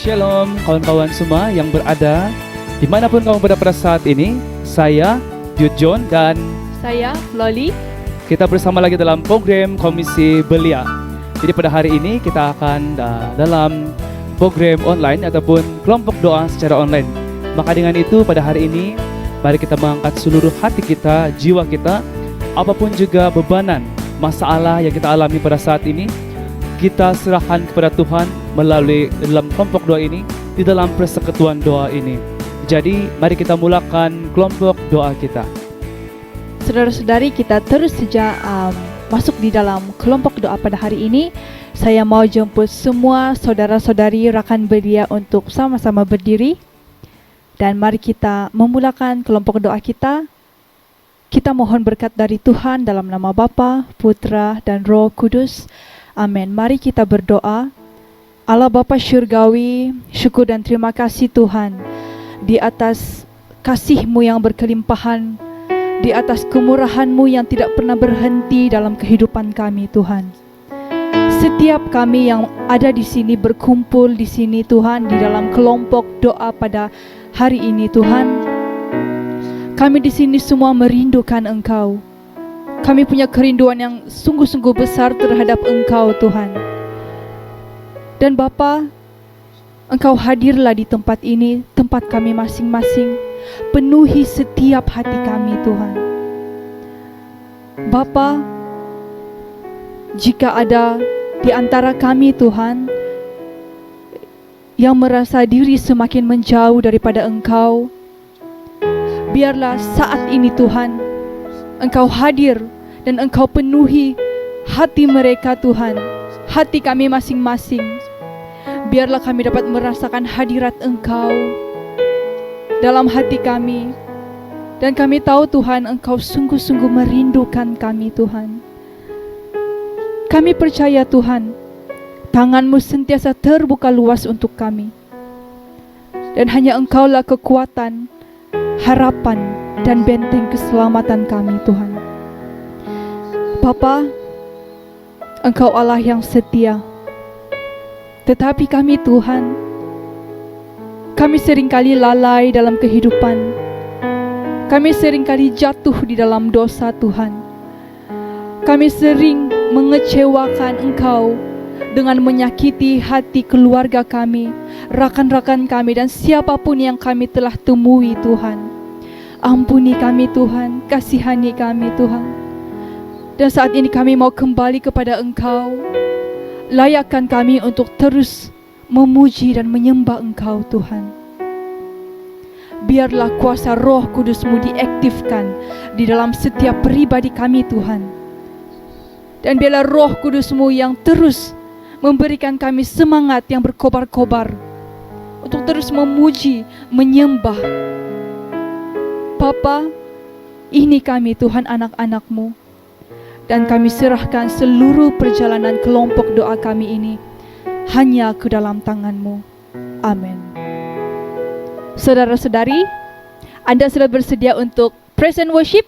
Shalom kawan-kawan semua yang berada dimanapun kamu berada pada saat ini. Saya Jude John dan saya Loli. kita bersama lagi dalam program Komisi Belia. Jadi pada hari ini kita akan dalam program online ataupun kelompok doa secara online. Maka dengan itu pada hari ini mari kita mengangkat seluruh hati kita, jiwa kita, apapun juga bebanan, masalah yang kita alami pada saat ini, kita serahkan kepada Tuhan melalui dalam kelompok doa ini, di dalam persekutuan doa ini. Jadi mari kita mulakan kelompok doa kita. Saudara-saudari, kita terus saja masuk di dalam kelompok doa pada hari ini. Saya mau jemput semua saudara-saudari rakan belia untuk sama-sama berdiri. Dan mari kita memulakan kelompok doa kita. Kita mohon berkat dari Tuhan dalam nama Bapa, Putra, dan Roh Kudus. Amin. Mari kita berdoa. Allah Bapa Syurgawi, syukur dan terima kasih Tuhan di atas kasih-Mu yang berkelimpahan, di atas kemurahan-Mu yang tidak pernah berhenti dalam kehidupan kami Tuhan. Setiap kami yang ada di sini, berkumpul di sini Tuhan, di dalam kelompok doa pada hari ini Tuhan, kami di sini semua merindukan Engkau. Kami punya kerinduan yang sungguh-sungguh besar terhadap Engkau Tuhan. Dan Bapa, Engkau hadirlah di tempat ini, tempat kami masing-masing. Penuhi setiap hati kami Tuhan. Bapa, jika ada di antara kami Tuhan yang merasa diri semakin menjauh daripada Engkau, biarlah saat ini Tuhan Engkau hadir dan Engkau penuhi hati mereka Tuhan, hati kami masing-masing. Biarlah kami dapat merasakan hadirat Engkau dalam hati kami. Dan kami tahu Tuhan, Engkau sungguh-sungguh merindukan kami Tuhan. Kami percaya Tuhan, tangan-Mu sentiasa terbuka luas untuk kami. Dan hanya Engkaulah kekuatan, harapan, dan benteng keselamatan kami Tuhan. Bapa, Engkau Allah yang setia. Tetapi kami Tuhan, kami seringkali lalai dalam kehidupan. Kami seringkali jatuh di dalam dosa Tuhan. Kami sering mengecewakan Engkau dengan menyakiti hati keluarga kami, rakan-rakan kami, dan siapapun yang kami telah temui Tuhan. Ampuni kami Tuhan, kasihani kami Tuhan. Dan saat ini kami mau kembali kepada Engkau. Layakkan kami untuk terus memuji dan menyembah Engkau Tuhan. Biarlah kuasa Roh Kudus-Mu diaktifkan di dalam setiap pribadi kami Tuhan. Dan biarlah Roh Kudus-Mu yang terus memberikan kami semangat yang berkobar-kobar untuk terus memuji, menyembah. Bapa, ini kami Tuhan anak-anak-Mu, dan kami serahkan seluruh perjalanan kelompok doa kami ini hanya ke dalam tangan-Mu. Amin. Saudara-saudari, Anda sudah bersedia untuk praise and worship?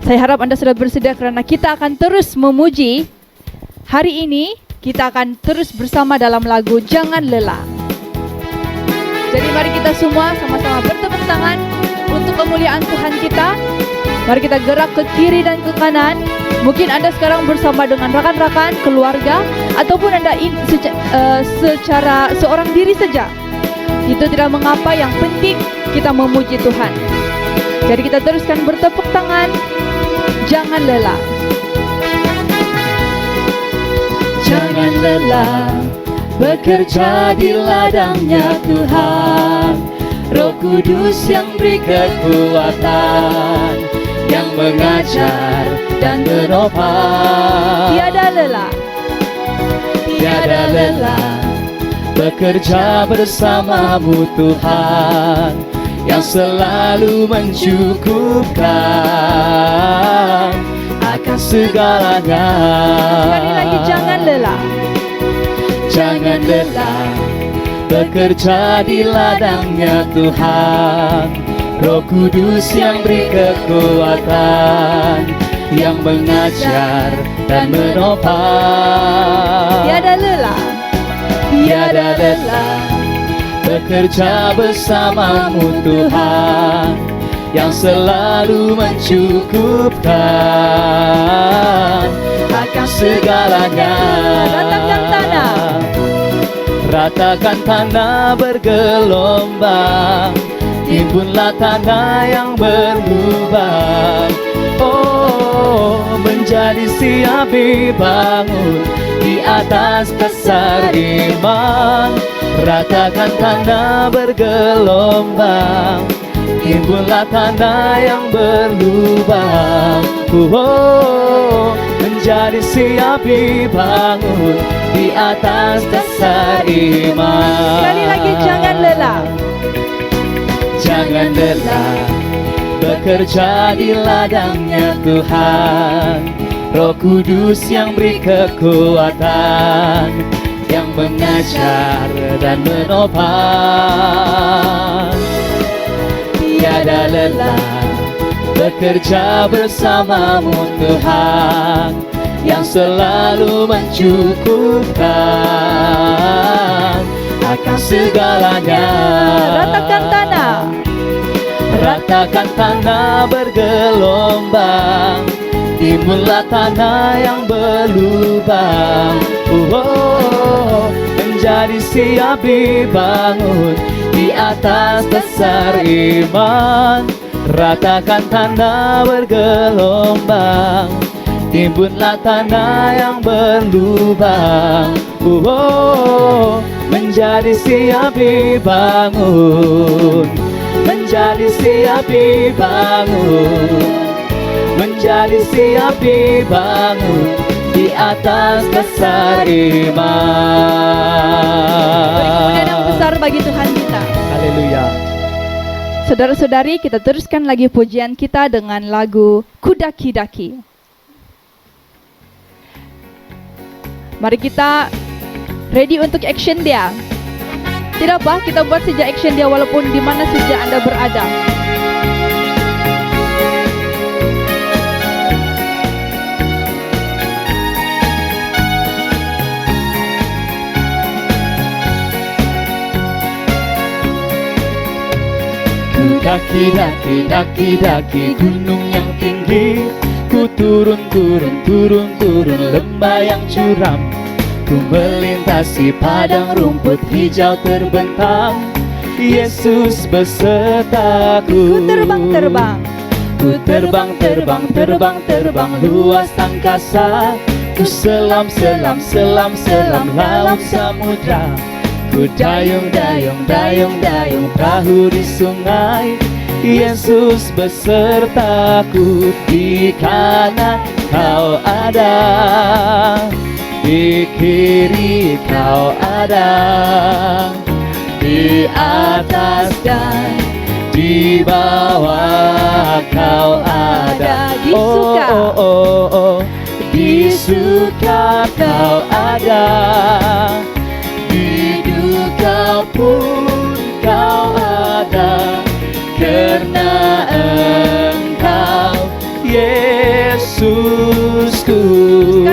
Saya harap Anda sudah bersedia karena kita akan terus memuji. Hari ini kita akan terus bersama dalam lagu Jangan Lelah. Jadi mari kita semua sama-sama bertepuk tangan untuk kemuliaan Tuhan kita. Mari kita gerak ke kiri dan ke kanan. Mungkin Anda sekarang bersama dengan rakan-rakan, keluarga, ataupun Anda secara seorang diri saja. Itu tidak mengapa, yang penting kita memuji Tuhan. Jadi kita teruskan bertepuk tangan. Jangan lelah. Jangan lelah bekerja di ladangnya Tuhan. Roh Kudus yang beri kekuatan, yang mengajar dan menopang. Tiada lelah, tiada lelah bekerja bersamamu Tuhan, yang selalu mencukupkan akan segalanya. Sekali lagi, jangan lelah. Jangan lelah bekerja di ladangnya Tuhan. Roh Kudus yang beri kekuatan, yang mengajar dan menopang. Tiada lelah, Tiada lelah bekerja bersamamu Tuhan, yang selalu mencukupkan akan segalanya. Ratakan tanah, ratakan tanah bergelombang, timbunlah tanah yang berlubang. Oh, menjadi siap dibangun di atas dasar iman. Ratakan tanah bergelombang, timbunlah tanah yang berlubang. Oh, menjadi siap dibangun di atas dasar iman. sekali lagi jangan lelah. Jangan lelah bekerja di ladangnya Tuhan. Roh Kudus yang beri kekuatan, yang mengajar dan menopang. Tiada lelah bekerja bersamamu Tuhan, yang selalu mencukupkan akan segalanya. Ratakan tanah, ratakan tanah bergelombang, timbunlah tanah yang berlubang. Oh, menjadi siap dibangun di atas dasar iman. Ratakan tanah bergelombang, timbunlah tanah yang berlubang. Oh, menjadi siap dibangun, menjadi siap dibangun, menjadi siap dibangun di atas dasar iman. kemuliaan yang besar bagi Tuhan kita. Haleluya. Saudara-saudari, kita teruskan lagi pujian kita dengan lagu Kudaki-daki. Mari kita ready untuk action dia. Tidak apa, kita buat saja action dia walaupun di mana saja Anda berada. Daki, daki gunung yang tinggi, ku turun lembah yang curam, ku melintasi padang rumput hijau terbentang. Yesus besertaku. Ku terbang-terbang, ku terbang luas angkasa, ku selam laut samudra. Ku dayung perahu di sungai. Yesus besertaku, di kanan kau ada, di kiri kau ada, di atas dan di bawah kau ada. Di suka, di suka kau ada, di duka pun kau ada, karena Engkau Yesusku.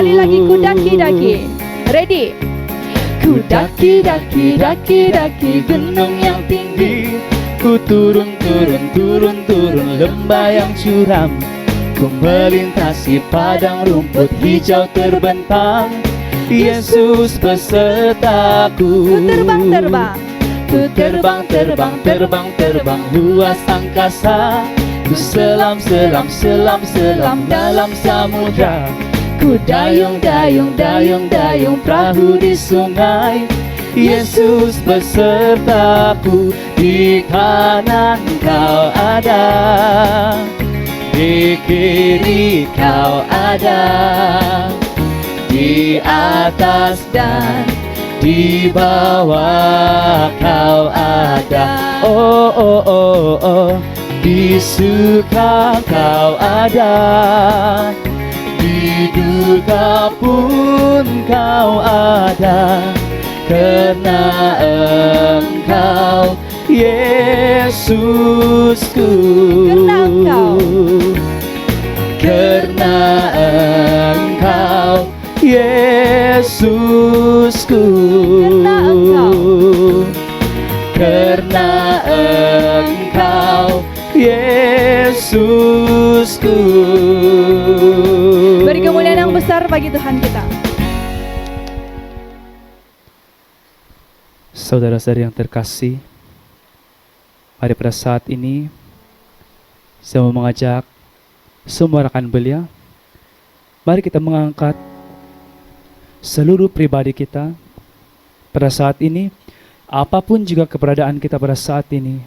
sekali lagi kudaki-daki. Ready? Kudaki gunung yang tinggi, ku turun lembah yang curam, ku melintasi padang rumput hijau terbentang. Yesus besertaku. Ku terbang, terbang luas angkasa, ku selam dalam samudra. Ku dayung perahu di sungai. Yesus besertaku, di kanan kau ada, di kiri kau ada, di atas dan di bawah kau ada. Di suka kau ada, di duka pun kau ada, karena Engkau Yesusku. Karena Engkau Yesusku. Yesusku. Beri kemuliaan yang besar bagi Tuhan kita. Saudara-saudari yang terkasih, mari pada saat ini saya mau mengajak semua rekan belia, mari kita mengangkat seluruh pribadi kita pada saat ini, apapun juga keberadaan kita pada saat ini.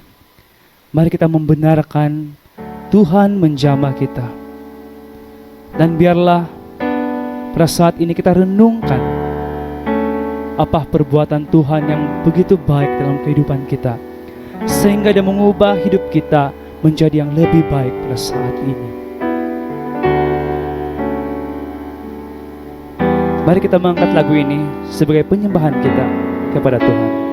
Mari kita membenarkan Tuhan menjamah kita. Dan biarlah pada saat ini kita renungkan apa perbuatan Tuhan yang begitu baik dalam kehidupan kita, sehingga Dia mengubah hidup kita menjadi yang lebih baik pada saat ini. Mari kita mengangkat lagu ini sebagai penyembahan kita kepada Tuhan.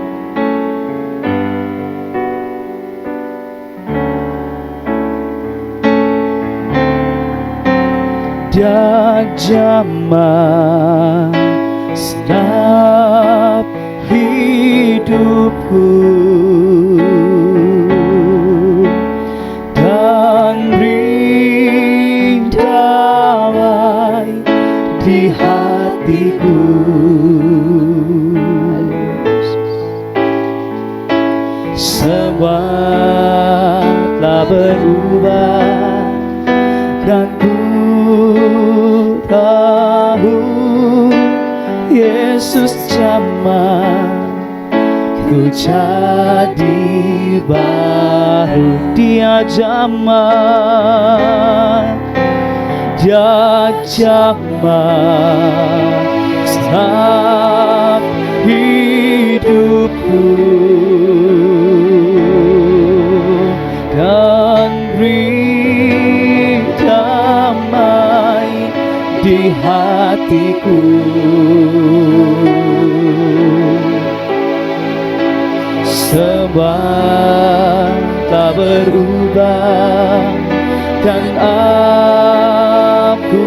Dia jamah sedap hidupku dan beri damai di hatiku. Semua telah berubah dan ku tahu Yesus jamah, ku jadi baru. Dia jamah, Dia jamah setiap hidupku dan beri damai di hatiku. Semua tak berubah dan aku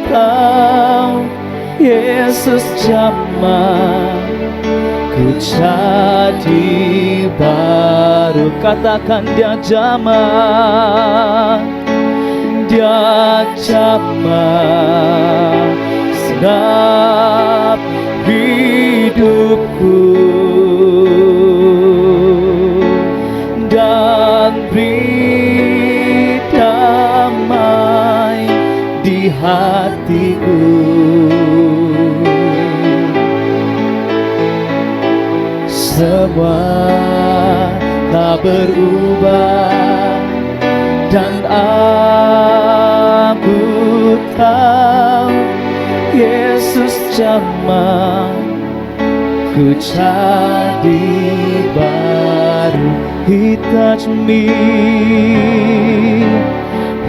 tahu Yesus jamah, ku jadi baru. Katakan Dia jamah, Dia jamah sedap hidupku dan beri damai di hatiku. Semua tak berubah dan aku tahu Yesus jamah, ku jadi baru. He touched me,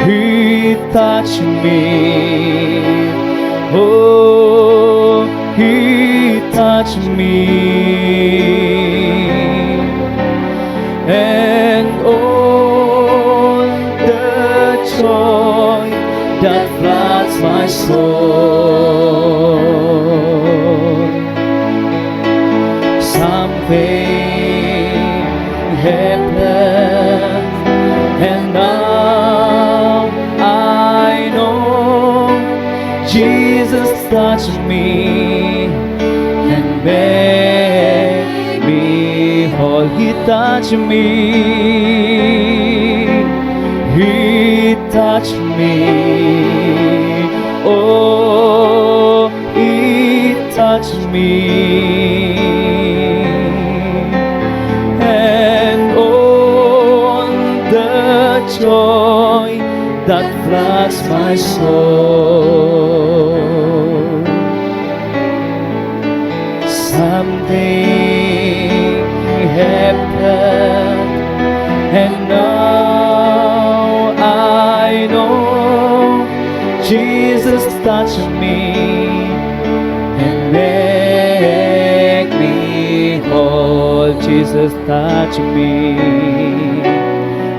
He touched me, oh, He touched me, and all the joy that floods my soul. Something happened, and now I know Jesus touched me and made me whole. He touched me, He touched me, oh, He touched me, and all the joy that floods my soul. Something happened, and now I know Jesus touched me and make me whole. Jesus touched me,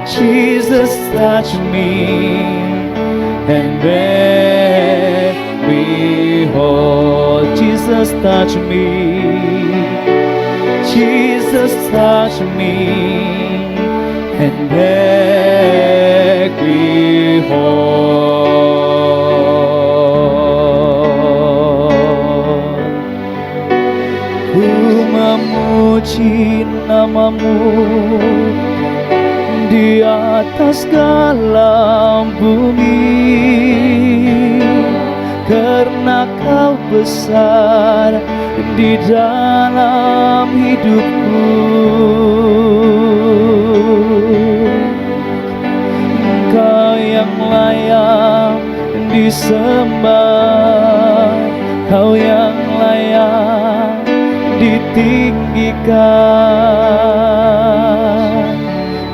Jesus touched me and make me whole. Jesus touched me, Jesus touched me and make me memohon. Ku memuji namamu di atas segala bumi, karena kau besar di dalam hidupku. Kau yang layak disembah, kau yang layak ditinggikan.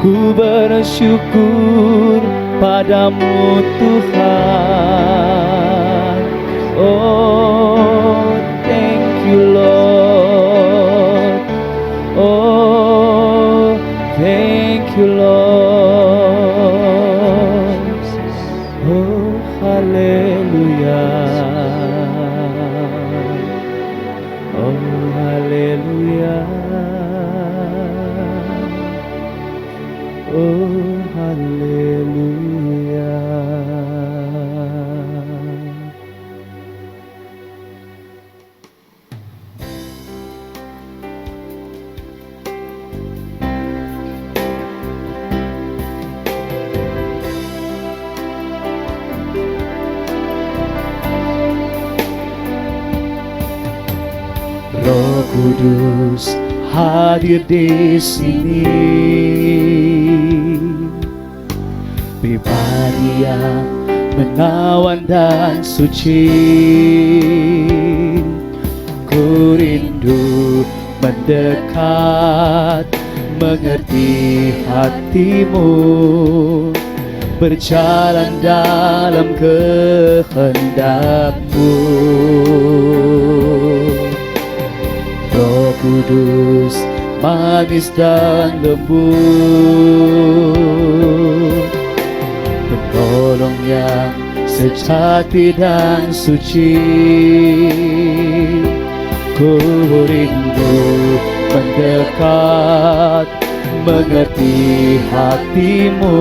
Ku bersyukur padamu Tuhan. Oh, thank you Lord. Oh, thank you Lord. Oh, hallelujah. Oh, hallelujah. Oh, hallelujah. Roh Kudus hadir di sini, pribadi yang menawan dan suci. Ku rindu mendekat, mengerti hatimu, berjalan dalam kehendakmu. Roh Kudus manis dan lembut, penolong yang sejati dan suci. Ku rindu mendekat, mengerti hatimu,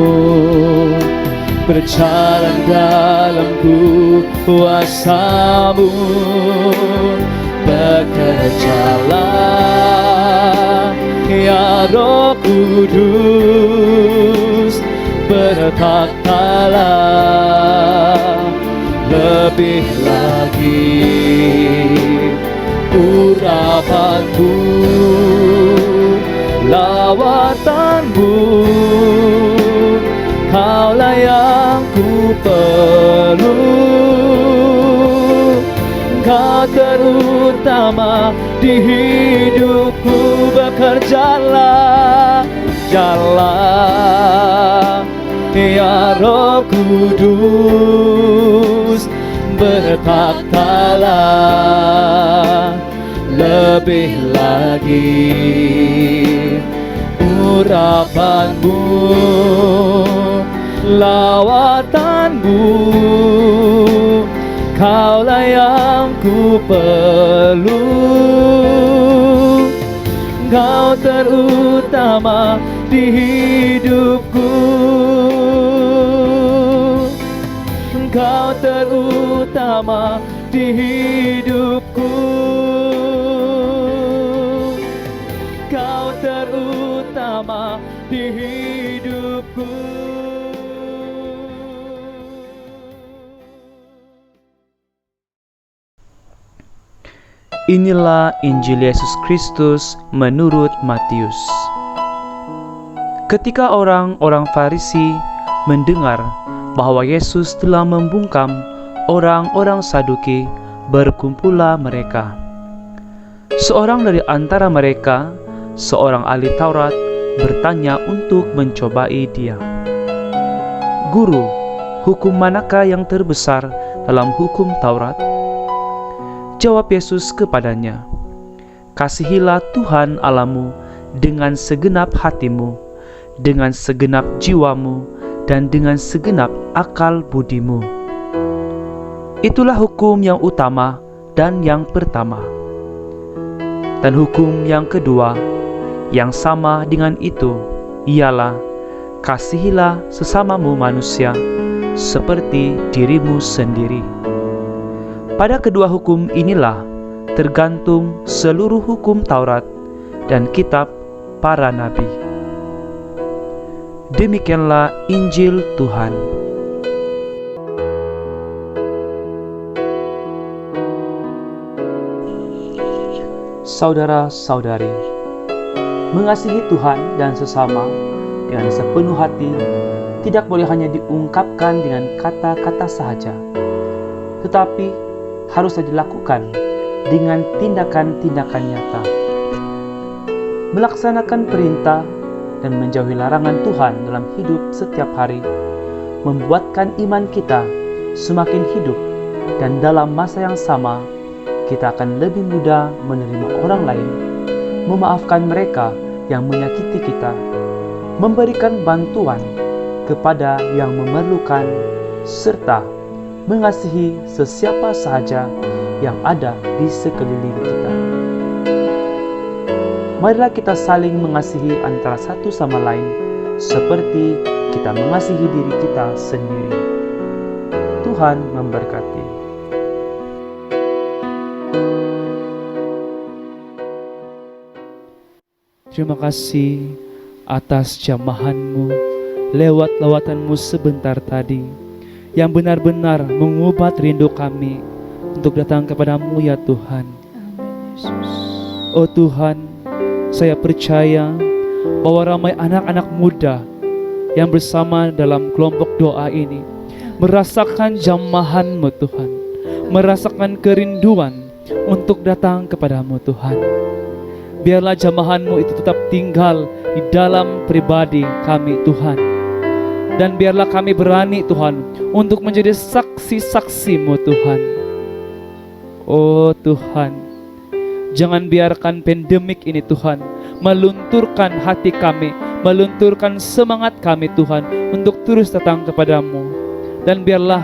berjalan dalam kuasa-Mu. Bekerjalah ya Roh Kudus, berkatalah lebih lagi. Urapanmu, lawatanmu, Kaulah yang ku perlu. Kau terutama di hidupku, bekerjalah, jalan ya Roh Kudus, berkatalah lebih lagi. Urapanmu, lawatanmu, Kaulah yang ku perlu. Kau terutama di hidupku, Kau terutama di hidupku, Kau terutama di hidupku. Inilah Injil Yesus Kristus menurut Matius. Ketika orang-orang Farisi mendengar bahwa Yesus telah membungkam orang-orang Saduki, berkumpullah mereka. Seorang dari antara mereka, seorang ahli Taurat, bertanya untuk mencobai Dia. Guru, hukum manakah yang terbesar dalam hukum Taurat? Jawab Yesus kepadanya, kasihilah Tuhan Allahmu dengan segenap hatimu, dengan segenap jiwamu, dan dengan segenap akal budimu. Itulah hukum yang utama dan yang pertama. Dan hukum yang kedua, yang sama dengan itu, ialah kasihilah sesamamu manusia seperti dirimu sendiri. Pada kedua hukum inilah tergantung seluruh hukum Taurat dan kitab para nabi. Demikianlah Injil Tuhan. Saudara-saudari, mengasihi Tuhan dan sesama dengan sepenuh hati tidak boleh hanya diungkapkan dengan kata-kata sahaja, tetapi haruslah dilakukan dengan tindakan-tindakan nyata. Melaksanakan perintah dan menjauhi larangan Tuhan dalam hidup setiap hari membuatkan iman kita semakin hidup, dan dalam masa yang sama kita akan lebih mudah menerima orang lain, memaafkan mereka yang menyakiti kita, memberikan bantuan kepada yang memerlukan, serta mengasihi sesiapa sahaja yang ada di sekeliling kita. Marilah kita saling mengasihi antara satu sama lain seperti kita mengasihi diri kita sendiri. Tuhan memberkati. Terima kasih atas jamahanmu lewat lawatanmu sebentar tadi, yang benar-benar mengobat rindu kami untuk datang kepadamu ya Tuhan. Amin, Yesus. Oh Tuhan, saya percaya bahwa ramai anak-anak muda yang bersama dalam kelompok doa ini merasakan jamahan-Mu Tuhan, merasakan kerinduan untuk datang kepadamu Tuhan. Biarlah jamahan-Mu itu tetap tinggal di dalam pribadi kami Tuhan, dan biarlah kami berani Tuhan untuk menjadi saksi-saksi-Mu Tuhan. Oh Tuhan, jangan biarkan pandemik ini Tuhan melunturkan hati kami, melunturkan semangat kami Tuhan untuk terus datang kepadamu. Dan biarlah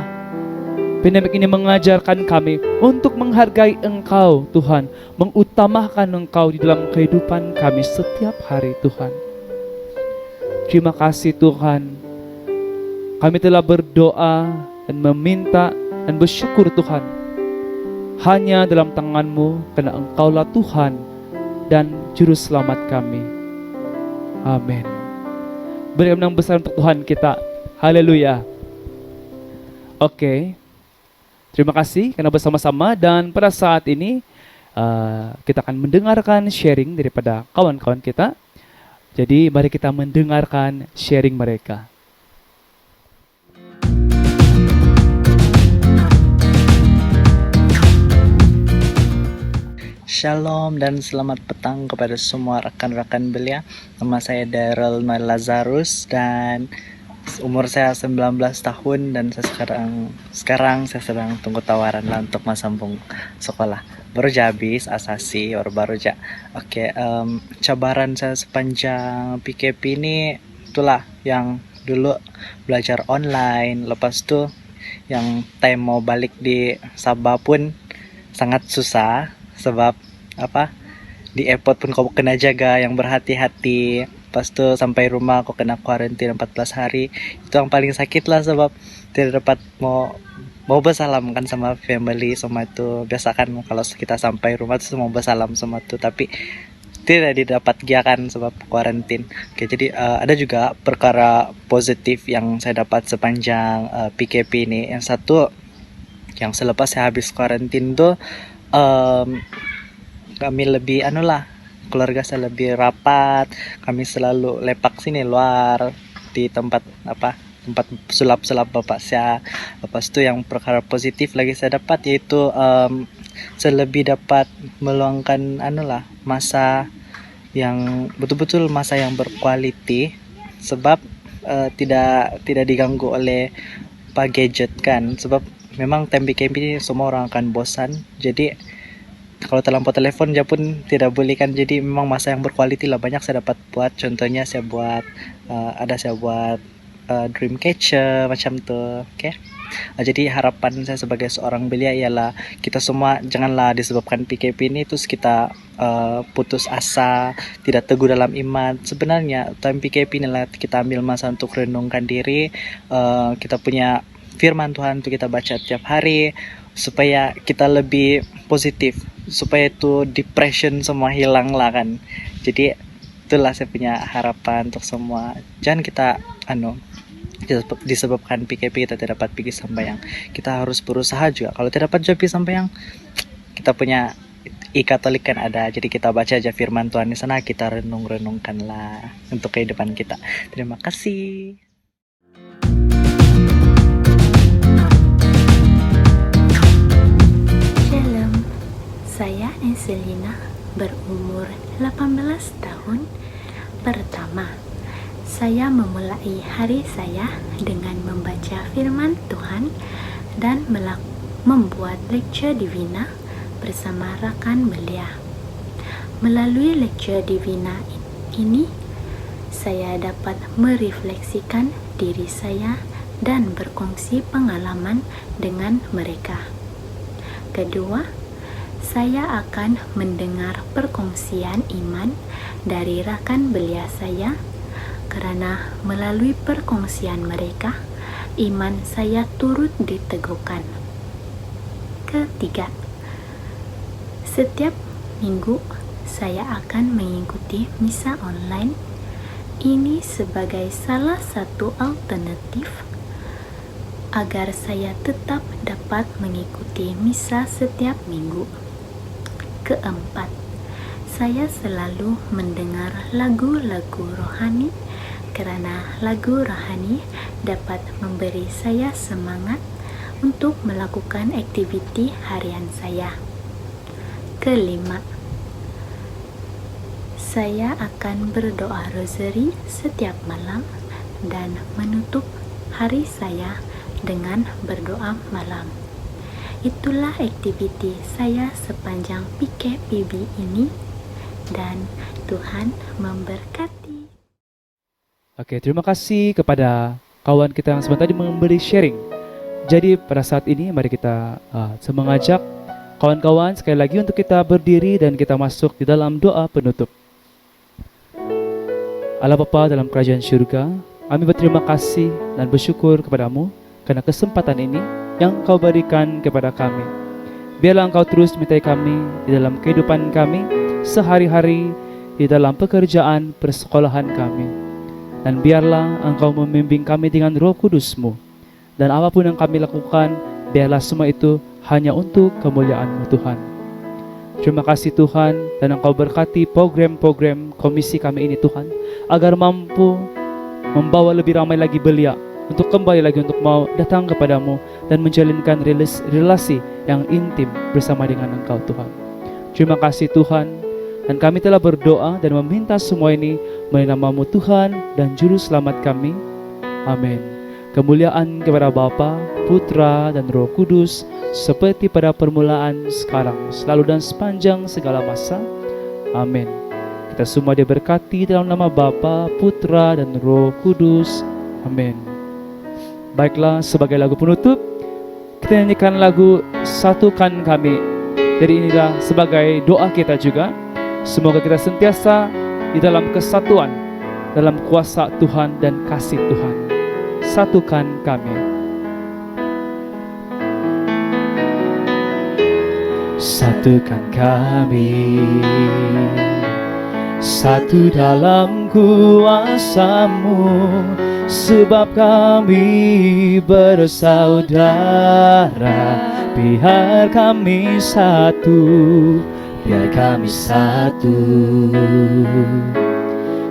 pandemik ini mengajarkan kami untuk menghargai Engkau Tuhan, mengutamakan Engkau di dalam kehidupan kami setiap hari Tuhan. Terima kasih Tuhan, kami telah berdoa dan meminta dan bersyukur Tuhan hanya dalam tangan-Mu, karena Engkaulah Tuhan dan Juru Selamat kami. Amin. Beri menang besar untuk Tuhan kita. Haleluya. Oke. Terima kasih karena bersama-sama, dan pada saat ini kita akan mendengarkan sharing daripada kawan-kawan kita. Jadi mari kita mendengarkan sharing mereka. Shalom dan selamat petang kepada semua rekan-rekan belia. Nama saya Daryl Noel Lazarus dan umur saya 19 tahun, dan sekarang saya sedang tunggu tawaran lah untuk masambung sekolah. Baru habis asasi, baru aja. Oke, cabaran saya sepanjang PKP ini itulah yang dulu belajar online, lepas itu yang time mau balik di Sabah pun sangat susah. Sebab di airport pun kau kena jaga yang berhati-hati. Pas tu sampai rumah kau kena kuarantin 14 hari. Itu yang paling sakit lah, sebab tidak dapat mau bersalam kan sama family semua itu. Biasa kan kalau kita sampai rumah tu mau bersalam semua tu, tapi tidak didapat giakan sebab kuarantin. Oke, jadi ada juga perkara positif yang saya dapat sepanjang PKP ini. Yang satu, yang selepas saya habis kuarantin tuh kami lebih keluarga saya lebih rapat. Kami selalu lepak sini luar di tempat sulap-sulap bapak saya. Lepas itu yang perkara positif lagi saya dapat, yaitu saya lebih dapat meluangkan masa yang betul-betul masa yang berkualiti, sebab tidak diganggu oleh gadget kan. Sebab memang time PKP ini semua orang akan bosan. Jadi kalau terlampau telepon dia pun tidak boleh kan. Jadi memang masa yang berkualiti lah banyak saya dapat buat. Contohnya saya buat Dreamcatcher macam tu. Okay? Jadi harapan saya sebagai seorang belia ialah kita semua janganlah disebabkan PKP ini terus kita putus asa, tidak teguh dalam iman. Sebenarnya time PKP inilah kita ambil masa untuk renungkan diri. Kita punya firman Tuhan untuk kita baca tiap hari, supaya kita lebih positif, supaya itu depression semua hilang lah kan. Jadi itulah saya punya harapan untuk semua. Jangan kita disebabkan PKP kita tidak dapat pergi sembahyang. Kita harus berusaha juga. Kalau tidak dapat pergi sembahyang, kita punya e-Katolik kan ada. Jadi kita baca aja firman Tuhan di sana, kita renungkanlah untuk kehidupan kita. Terima kasih. Shalom, saya Angelina, berumur 18 tahun. Pertama, saya memulai hari saya dengan membaca firman Tuhan dan membuat lecture divina bersama rekan belia. Melalui lecture divina ini, saya dapat merefleksikan diri saya dan berkongsi pengalaman dengan mereka. Kedua, saya akan mendengar perkongsian iman dari rekan belia saya, karena melalui perkongsian mereka, iman saya turut diteguhkan. Ketiga, setiap minggu saya akan mengikuti misa online. Ini sebagai salah satu alternatif agar saya tetap dapat mengikuti misa setiap minggu. Keempat, saya selalu mendengar lagu-lagu rohani karena lagu rohani dapat memberi saya semangat untuk melakukan aktiviti harian saya. Kelima, saya akan berdoa rosari setiap malam dan menutup hari saya dengan berdoa malam. Itulah aktiviti saya sepanjang PKPB ini, dan Tuhan memberkati. Oke, terima kasih kepada kawan kita yang sebentar tadi memberi sharing. Jadi pada saat ini mari kita mengajak kawan-kawan sekali lagi untuk kita berdiri dan kita masuk di dalam doa penutup. Allah Bapa dalam kerajaan syurga, kami berterima kasih dan bersyukur kepadamu karena kesempatan ini yang Kau berikan kepada kami. Biarlah Engkau terus menyertai kami di dalam kehidupan kami sehari-hari, di dalam pekerjaan persekolahan kami. Dan biarlah Engkau membimbing kami dengan Roh Kudus-Mu. Dan apapun yang kami lakukan, biarlah semua itu hanya untuk kemuliaan-Mu Tuhan. Terima kasih Tuhan, dan Engkau berkati program-program komisi kami ini Tuhan, agar mampu membawa lebih ramai lagi belia untuk kembali lagi untuk mau datang kepadamu dan menjalinkan relasi yang intim bersama dengan Engkau Tuhan. Terima kasih Tuhan, dan kami telah berdoa dan meminta semua ini melalui nama-Mu Tuhan dan Juru Selamat kami. Amin. Kemuliaan kepada Bapa, Putra, dan Roh Kudus, seperti pada permulaan, sekarang, selalu dan sepanjang segala masa. Amin. Kita semua diberkati dalam nama Bapa, Putra, dan Roh Kudus. Amin. Baiklah, sebagai lagu penutup, kita nyanyikan lagu Satukan Kami. Jadi inilah sebagai doa kita juga. Semoga kita sentiasa di dalam kesatuan, dalam kuasa Tuhan dan kasih Tuhan. Satukan kami. Satukan kami, satu dalam kuasa-Mu, sebab kami bersaudara. Biar kami satu, biar kami satu,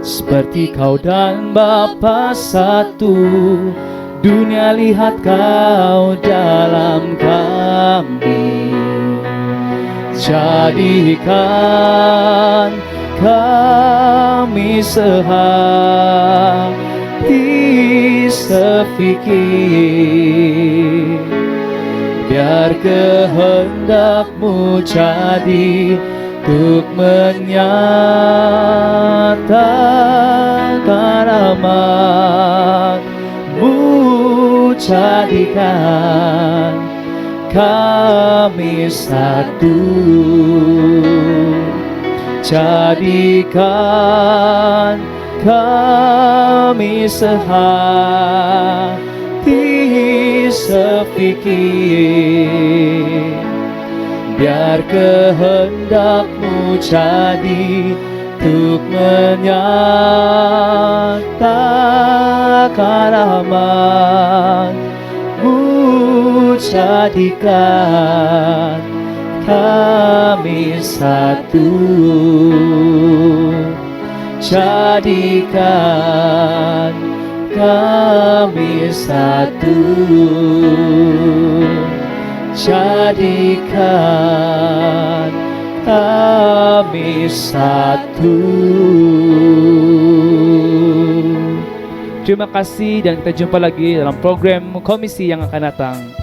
seperti Kau dan Bapa satu. Dunia lihat Kau dalam kami, jadikan kami sehati sefikir. Biar kehendak-Mu jadi untuk menyatakan amat-Mu, jadikan kami satu, jadikan kami sehati sepikir. Biar kehendak-Mu jadi untuk menyatakan aman-Mu, jadikan kami satu, jadikan kami satu, jadikan kami satu. Terima kasih dan kita jumpa lagi dalam program komisi yang akan datang.